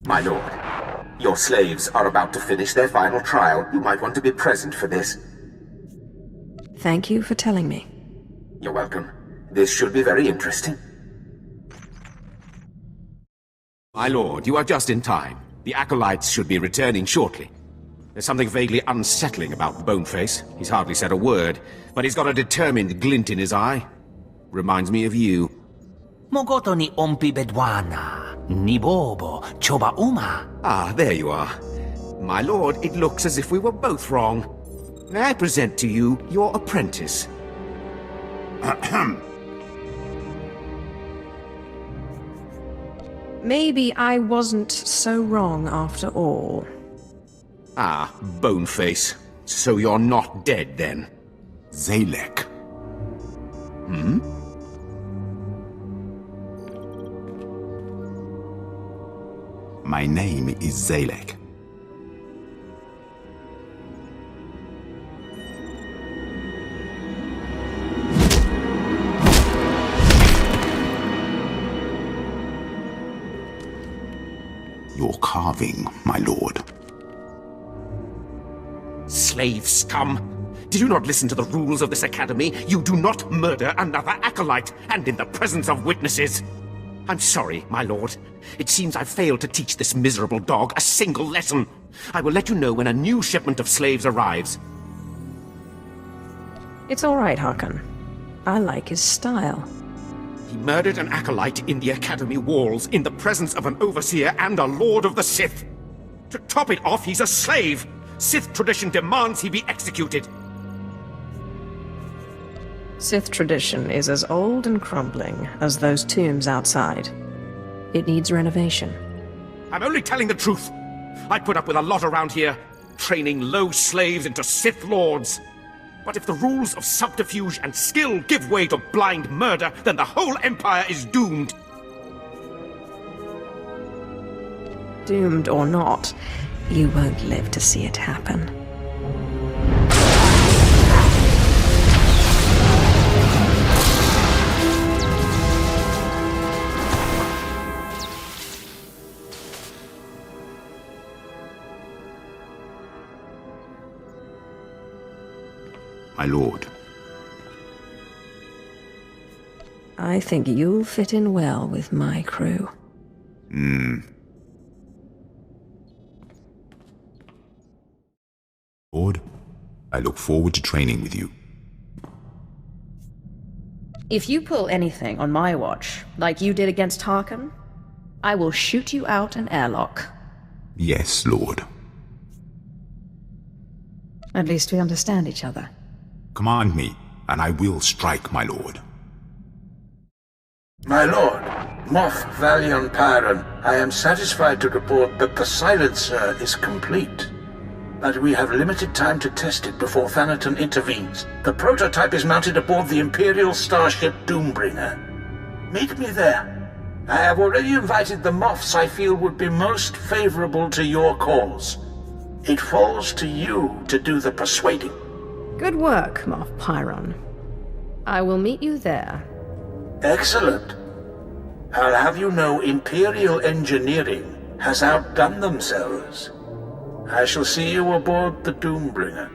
My lord, your slaves are about to finish their final trial. You might want to be present for this. Thank you for telling me. You're welcome. This should be very interesting. My lord, you are just in time. The acolytes should be returning shortly. There's something vaguely unsettling about Boneface. He's hardly said a word, but he's got a determined glint in his eye. Reminds me of you. Mogoto ni ompi bedwana, ni bobo, choba uma. Ah, there you are. My lord, it looks as if we were both wrong. May I present to you your apprentice? Maybe I wasn't so wrong after all. Ah, Boneface. So you're not dead, then? Twi'lek. Hmm? My name is Twi'lek. Your carving, my lord. Slave scum! Did you not listen to the rules of this academy? You do not murder another acolyte, and in the presence of witnesses! I'm sorry, my lord. It seems I've failed to teach this miserable dog a single lesson. I will let you know when a new shipment of slaves arrives. It's all right, Harkon. I like his style. He murdered an acolyte in the academy walls, in the presence of an overseer and a lord of the Sith. To top it off, he's a slave! Sith tradition demands he be executed. Sith tradition is as old and crumbling as those tombs outside. It needs renovation. I'm only telling the truth. I put up with a lot around here, training low slaves into Sith lords. But if the rules of subterfuge and skill give way to blind murder, then the whole Empire is doomed. Doomed or not, you won't live to see it happen. My lord. I think you'll fit in well with my crew. Lord, I look forward to training with you. If you pull anything on my watch, like you did against Harkon, I will shoot you out an airlock. Yes, Lord. At least we understand each other. Command me, and I will strike, my lord. My lord, Moff Valion Pyron, I am satisfied to report that the silencer is complete. But we have limited time to test it before Thanaton intervenes. The prototype is mounted aboard the Imperial starship Doombringer. Meet me there. I have already invited the Moffs I feel would be most favorable to your cause. It falls to you to do the persuading. Good work, Moff Pyron. I will meet you there. Excellent. I'll have you know Imperial engineering has outdone themselves. I shall see you aboard the Doombringer.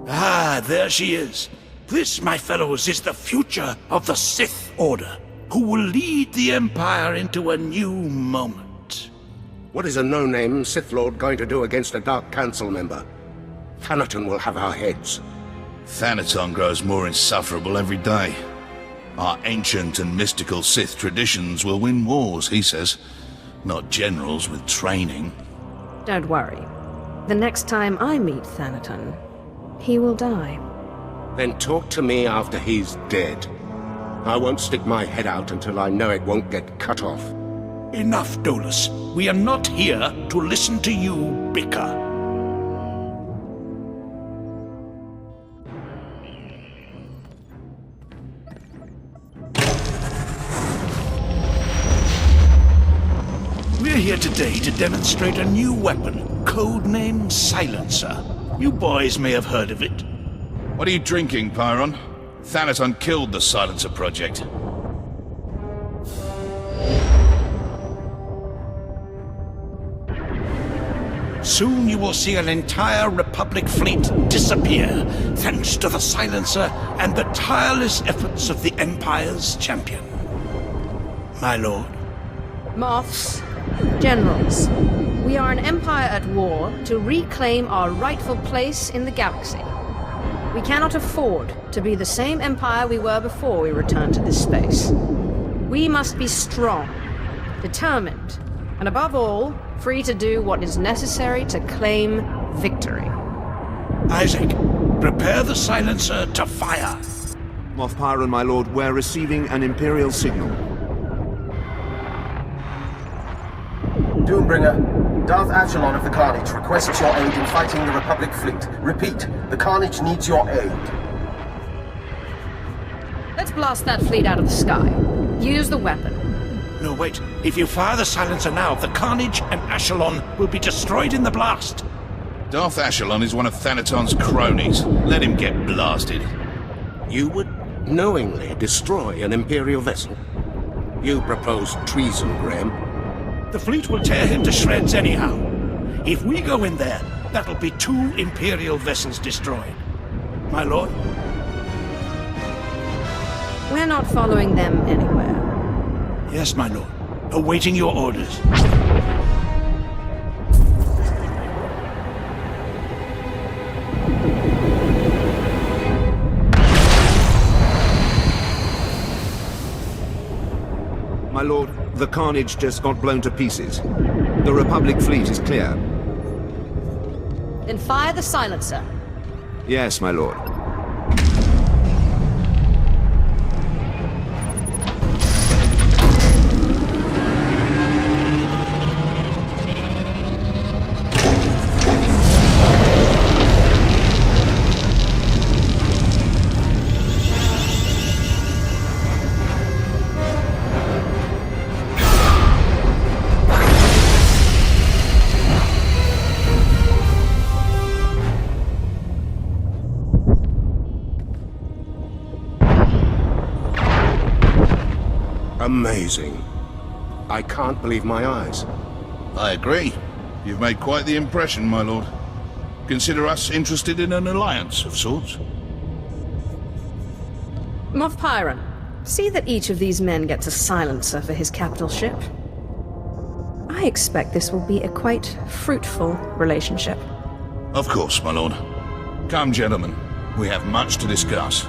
Ah, there she is. This, my fellows, is the future of the Sith Order, who will lead the Empire into a new moment. What is a no-name Sith Lord going to do against a Dark Council member? Thanaton will have our heads. Thanaton grows more insufferable every day. Our ancient and mystical Sith traditions will win wars, he says. Not generals with training. Don't worry. The next time I meet Thanaton, he will die. Then talk to me after he's dead. I won't stick my head out until I know it won't get cut off. Enough, Dolus. We are not here to listen to you bicker. We're here today to demonstrate a new weapon, codenamed Silencer. You boys may have heard of it. What are you drinking, Pyron? Thanaton killed the Silencer project. Soon you will see an entire Republic fleet disappear, thanks to the silencer and the tireless efforts of the Empire's champion. My lord. Moths, generals, we are an empire at war to reclaim our rightful place in the galaxy. We cannot afford to be the same empire we were before we returned to this space. We must be strong, determined, and above all, free to do what is necessary to claim victory. Isaac, prepare the silencer to fire. Moff Pyron, my lord, we're receiving an imperial signal. Doombringer, Darth Achelon of the Carnage requests your aid in fighting the Republic fleet. Repeat, the Carnage needs your aid. Let's blast that fleet out of the sky. Use the weapon. No, wait. If you fire the silencer now, the Carnage and Achelon will be destroyed in the blast. Darth Achelon is one of Thanaton's cronies. Let him get blasted. You would knowingly destroy an Imperial vessel? You propose treason, Graham. The fleet will tear him to shreds anyhow. If we go in there, that'll be 2 Imperial vessels destroyed. My lord? We're not following them anywhere. Yes, my lord. Awaiting your orders. My lord, the Carnage just got blown to pieces. The Republic fleet is clear. Then fire the silencer. Yes, my lord. Amazing. I can't believe my eyes. I agree. You've made quite the impression, my lord. Consider us interested in an alliance of sorts. Moff Pyron, see that each of these men gets a silencer for his capital ship. I expect this will be a quite fruitful relationship. Of course, my lord. Come, gentlemen. We have much to discuss.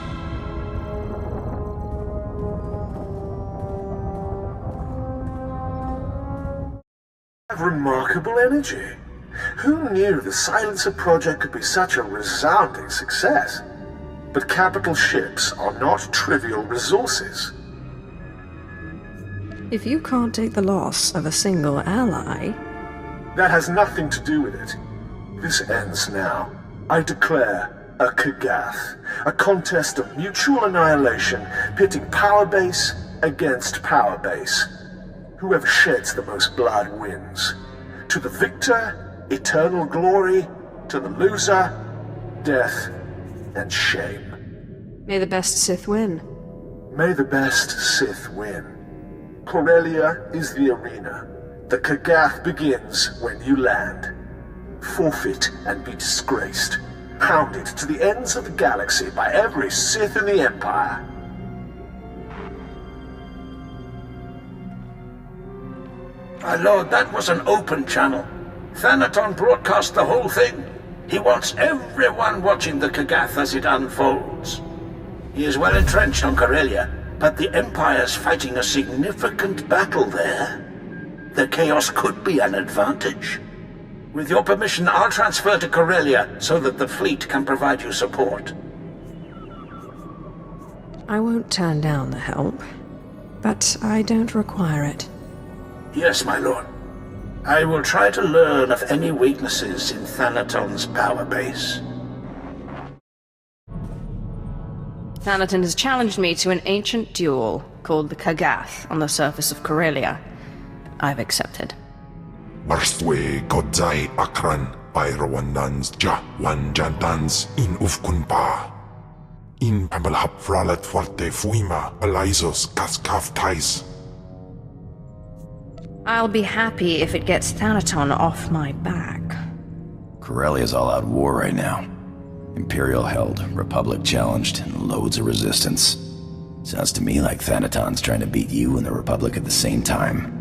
Remarkable energy. Who knew the Silencer project could be such a resounding success? But capital ships are not trivial resources. If you can't take the loss of a single ally... That has nothing to do with it. This ends now. I declare a Kaggath, a contest of mutual annihilation, pitting power base against power base. Whoever sheds the most blood wins. To the victor, eternal glory. To the loser, death and shame. May the best Sith win. May the best Sith win. Corellia is the arena. The Kaggath begins when you land. Forfeit and be disgraced. Hounded to the ends of the galaxy by every Sith in the Empire. My lord, that was an open channel. Thanaton broadcast the whole thing. He wants everyone watching the Kaggath as it unfolds. He is well entrenched on Corellia, but the Empire's fighting a significant battle there. The chaos could be an advantage. With your permission, I'll transfer to Corellia so that the fleet can provide you support. I won't turn down the help, but I don't require it. Yes, my lord. I will try to learn of any weaknesses in Thanaton's power base. Thanaton has challenged me to an ancient duel called the Kaggath on the surface of Corellia. I've accepted. Marstwe godzai akran pyrawandans ja wanjantans in ufkunpa. In pamalhap fralat forte fuima alaisos kaskaf tais. I'll be happy if it gets Thanaton off my back. Corellia's all out war right now. Imperial held, Republic challenged, and loads of resistance. Sounds to me like Thanaton's trying to beat you and the Republic at the same time.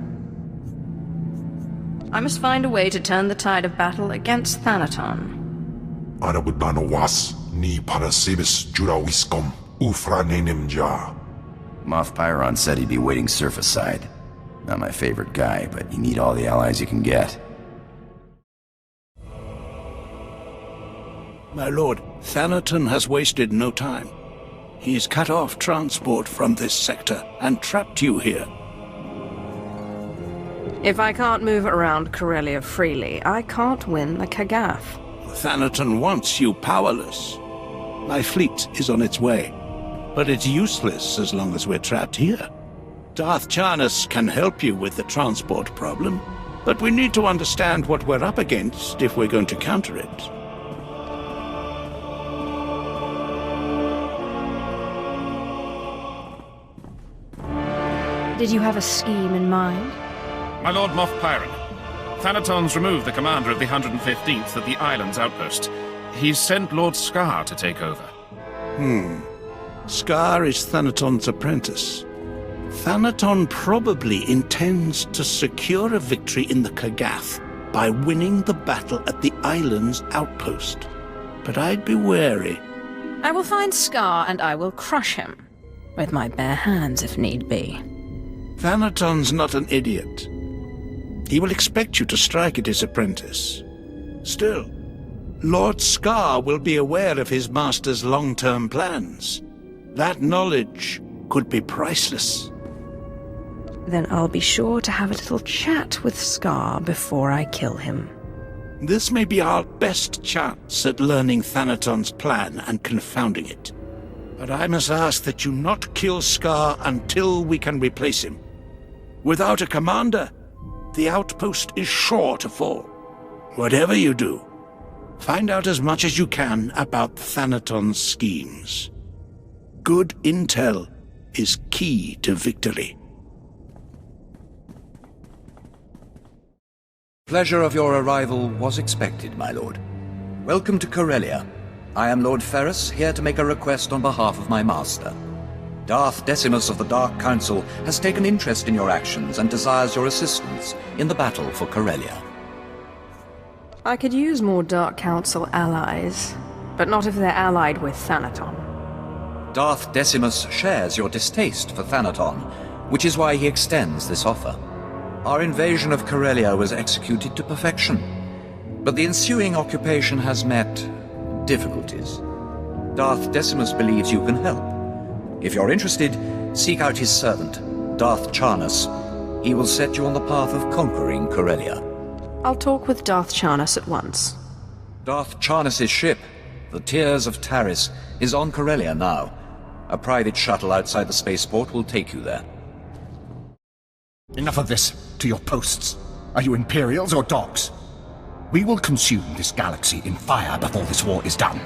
I must find a way to turn the tide of battle against Thanaton. Arabudano was ni parasibis jurawiskom ufranenim. Moff Pyron said he'd be waiting surface side. Not my favorite guy, but you need all the allies you can get. My lord, Thanaton has wasted no time. He's cut off transport from this sector and trapped you here. If I can't move around Corellia freely, I can't win the Kaggath. Thanaton wants you powerless. My fleet is on its way, but it's useless as long as we're trapped here. Darth Charnas can help you with the transport problem, but we need to understand what we're up against if we're going to counter it. Did you have a scheme in mind? My Lord Moff Pyron, Thanaton's removed the commander of the 115th at the island's outpost. He's sent Lord Scar to take over. Scar is Thanaton's apprentice. Thanaton probably intends to secure a victory in the Kaggath by winning the battle at the island's outpost. But I'd be wary. I will find Scar and I will crush him. With my bare hands if need be. Thanaton's not an idiot. He will expect you to strike at his apprentice. Still, Lord Scar will be aware of his master's long-term plans. That knowledge could be priceless. Then I'll be sure to have a little chat with Scar before I kill him. This may be our best chance at learning Thanaton's plan and confounding it. But I must ask that you not kill Scar until we can replace him. Without a commander, the outpost is sure to fall. Whatever you do, find out as much as you can about Thanaton's schemes. Good intel is key to victory. Pleasure of your arrival was expected, my lord. Welcome to Corellia. I am Lord Ferrus, here to make a request on behalf of my master. Darth Decimus of the Dark Council has taken interest in your actions and desires your assistance in the battle for Corellia. I could use more Dark Council allies, but not if they're allied with Thanaton. Darth Decimus shares your distaste for Thanaton, which is why he extends this offer. Our invasion of Corellia was executed to perfection, but the ensuing occupation has met difficulties. Darth Decimus believes you can help. If you're interested, seek out his servant, Darth Charnas. He will set you on the path of conquering Corellia. I'll talk with Darth Charnas at once. Darth Charnas' ship, the Tears of Taris, is on Corellia now. A private shuttle outside the spaceport will take you there. Enough of this. To your posts. Are you Imperials or dogs? We will consume this galaxy in fire before this war is done.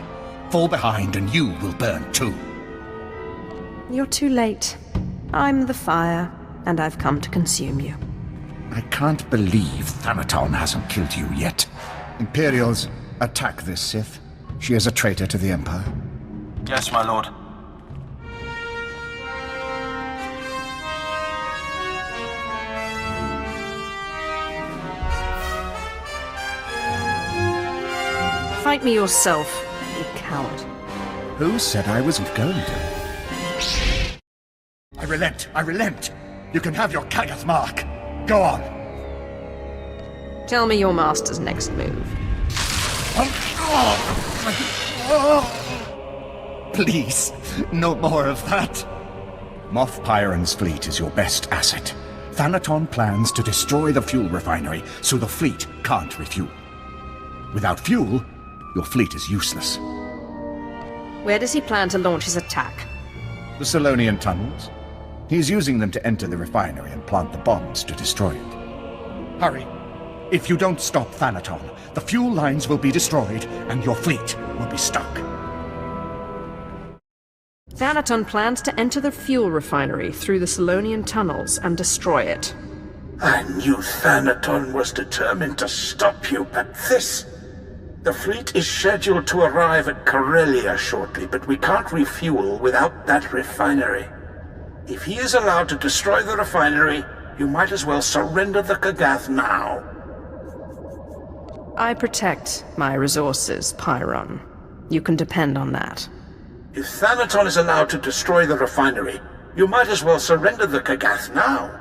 Fall behind and you will burn too. You're too late. I'm the fire, and I've come to consume you. I can't believe Thanaton hasn't killed you yet. Imperials, attack this Sith. She is a traitor to the Empire. Yes, my lord. Fight me yourself, you coward. Who said I wasn't going to? I relent! I relent! You can have your Kaggath mark! Go on! Tell me your master's next move. Please, no more of that. Moff Pyron's fleet is your best asset. Thanaton plans to destroy the fuel refinery, so the fleet can't refuel. Without fuel, your fleet is useless. Where does he plan to launch his attack? The Solonian tunnels. He's using them to enter the refinery and plant the bombs to destroy it. Hurry. If you don't stop Thanaton, the fuel lines will be destroyed and your fleet will be stuck. Thanaton plans to enter the fuel refinery through the Solonian tunnels and destroy it. I knew Thanaton was determined to stop you, but this... The fleet is scheduled to arrive at Corellia shortly, but we can't refuel without that refinery. If he is allowed to destroy the refinery, you might as well surrender the Kaggath now. I protect my resources, Pyron. You can depend on that. If Thanaton is allowed to destroy the refinery, you might as well surrender the Kaggath now.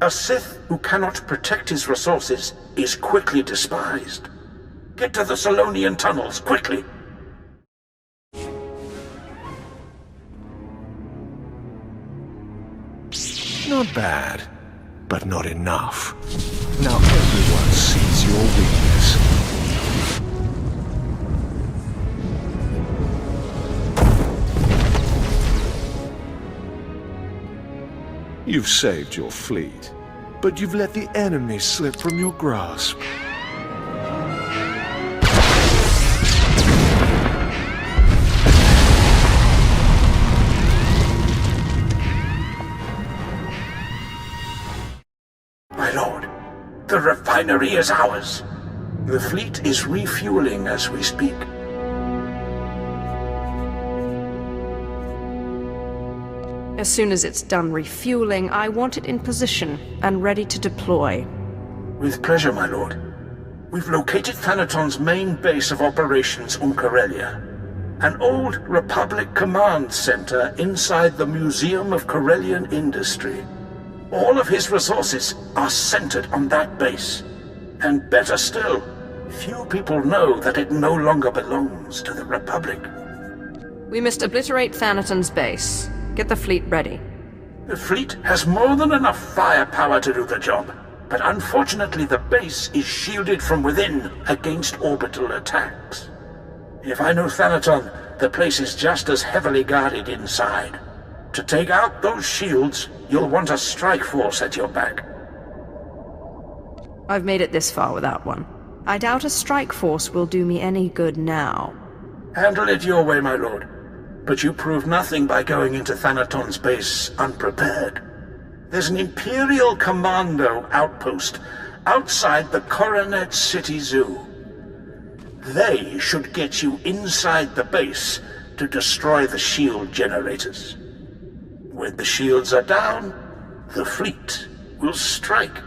A Sith who cannot protect his resources is quickly despised. Get to the Solonian tunnels, quickly! Not bad, but not enough. Now everyone sees your weakness. You've saved your fleet, but you've let the enemy slip from your grasp. The refinery is ours. The fleet is refueling as we speak. As soon as it's done refueling, I want it in position and ready to deploy. With pleasure, my lord. We've located Thanaton's main base of operations on Corellia. An old Republic command center inside the Museum of Corellian Industry. All of his resources are centered on that base. And better still, few people know that it no longer belongs to the Republic. We must obliterate Thanaton's base. Get the fleet ready. The fleet has more than enough firepower to do the job, but unfortunately the base is shielded from within against orbital attacks. If I know Thanaton, the place is just as heavily guarded inside. To take out those shields, you'll want a strike force at your back. I've made it this far without one. I doubt a strike force will do me any good now. Handle it your way, my lord. But you prove nothing by going into Thanaton's base unprepared. There's an Imperial Commando outpost outside the Coronet City Zoo. They should get you inside the base to destroy the shield generators. When the shields are down, the fleet will strike.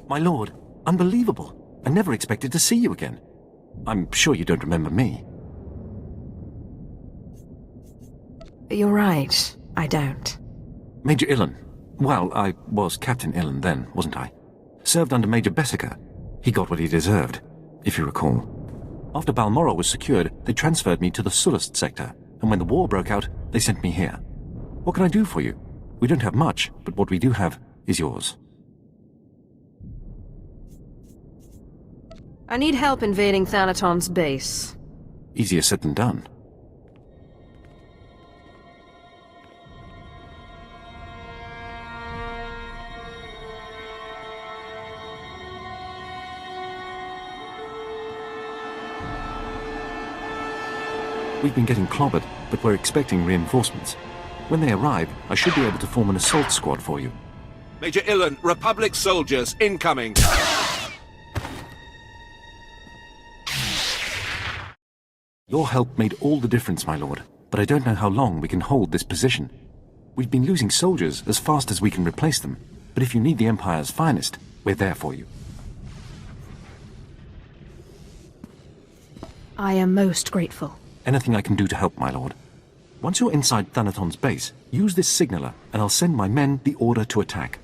My lord, unbelievable. I never expected to see you again. I'm sure you don't remember me. You're right. I don't. Major Illan. Well, I was Captain Illan then, wasn't I? Served under Major Bessica. He got what he deserved, if you recall. After Balmoral was secured, they transferred me to the Sullust sector, and when the war broke out, they sent me here. What can I do for you? We don't have much, but what we do have is yours. I need help invading Thanaton's base. Easier said than done. We've been getting clobbered, but we're expecting reinforcements. When they arrive, I should be able to form an assault squad for you. Major Illan, Republic soldiers incoming! Your help made all the difference, my lord, but I don't know how long we can hold this position. We've been losing soldiers as fast as we can replace them, but if you need the Empire's finest, we're there for you. I am most grateful. Anything I can do to help, my lord. Once you're inside Thanaton's base, use this signaler, and I'll send my men the order to attack.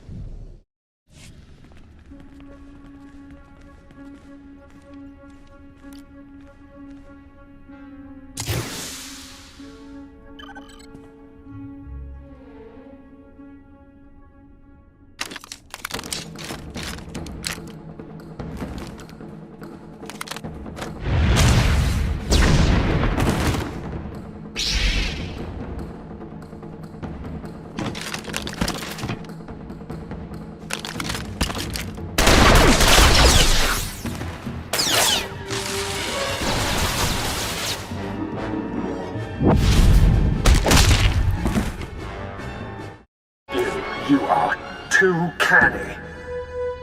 You are too canny.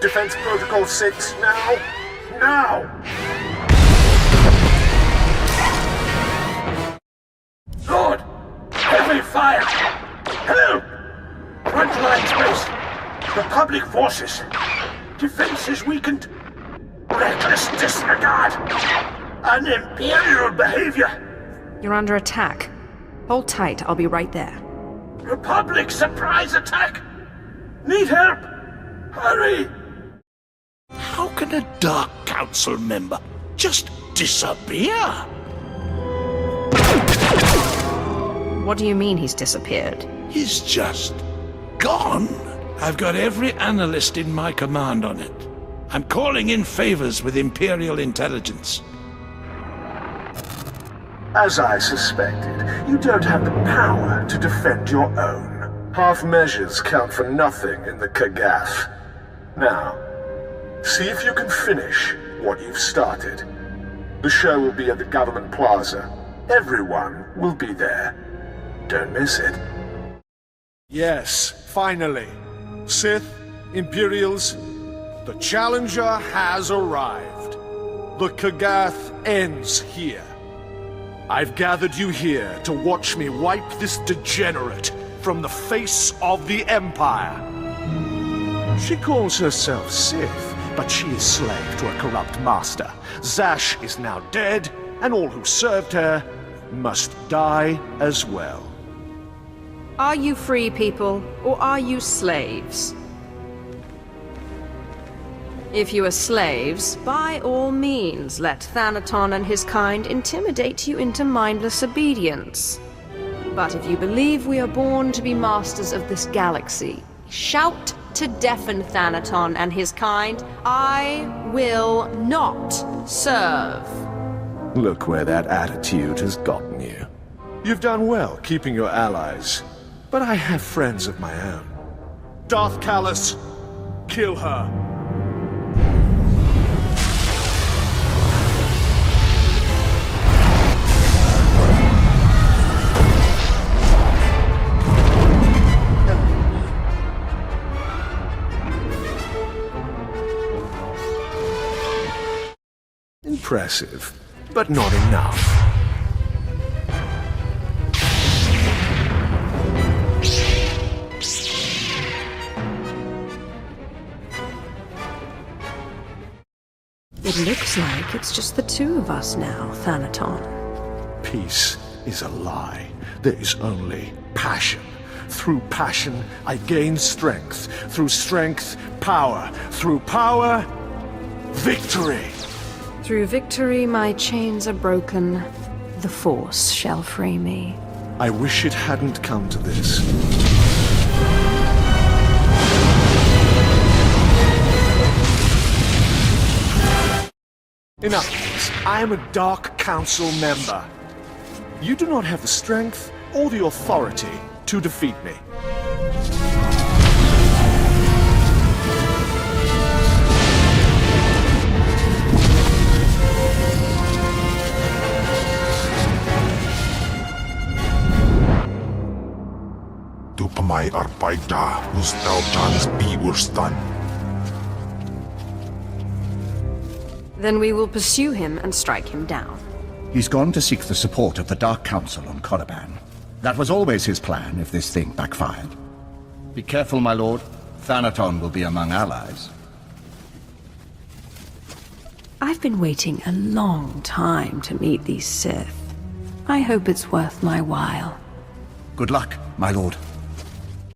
Defense Protocol 6, now! Now! Lord! Heavy fire! Help! Front lines base! Republic forces! Defenses weakened! Reckless disregard! An imperial behavior! You're under attack. Hold tight, I'll be right there. Republic surprise attack! Need help! Hurry! How can a Dark Council member just disappear? What do you mean he's disappeared? He's just gone. I've got every analyst in my command on it. I'm calling in favors with Imperial intelligence. As I suspected, you don't have the power to defend your own. Half measures count for nothing in the Kaggath. Now, see if you can finish what you've started. The show will be at the Government Plaza. Everyone will be there. Don't miss it. Yes, finally. Sith, Imperials, the Challenger has arrived. The Kaggath ends here. I've gathered you here to watch me wipe this degenerate from the face of the Empire. She calls herself Sith, but she is slave to a corrupt master. Zash is now dead, and all who served her must die as well. Are you free people, or are you slaves? If you are slaves, by all means, let Thanaton and his kind intimidate you into mindless obedience. But if you believe we are born to be masters of this galaxy, shout to deafen Thanaton and his kind, I will not serve. Look where that attitude has gotten you. You've done well keeping your allies, but I have friends of my own. Darth Callus, kill her. Impressive, but not enough. It looks like it's just the two of us now, Thanaton. Peace is a lie. There is only passion. Through passion, I gain strength. Through strength, power. Through power, victory. Through victory, my chains are broken. The Force shall free me. I wish it hadn't come to this. Enough. I am a Dark Council member. You do not have the strength or the authority to defeat me. Tupamay arpaita, Mustautan's biwurstan. Then we will pursue him and strike him down. He's gone to seek the support of the Dark Council on Korriban. That was always his plan if this thing backfired. Be careful, my lord. Thanaton will be among allies. I've been waiting a long time to meet these Sith. I hope it's worth my while. Good luck, my lord.